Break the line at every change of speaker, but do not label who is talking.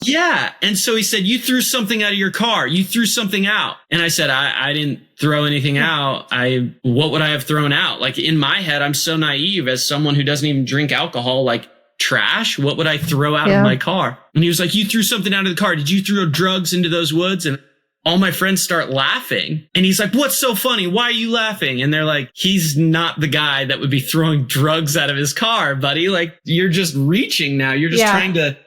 Yeah. And so he said, you threw something out of your car. You threw something out. And I said, I didn't throw anything out. What would I have thrown out? Like in my head, I'm so naive as someone who doesn't even drink alcohol, like trash. What would I throw out of my car? And he was like, you threw something out of the car. Did you throw drugs into those woods? And all my friends start laughing. And he's like, what's so funny? Why are you laughing? And they're like, he's not the guy that would be throwing drugs out of his car, buddy. Like, you're just reaching now. You're just trying to...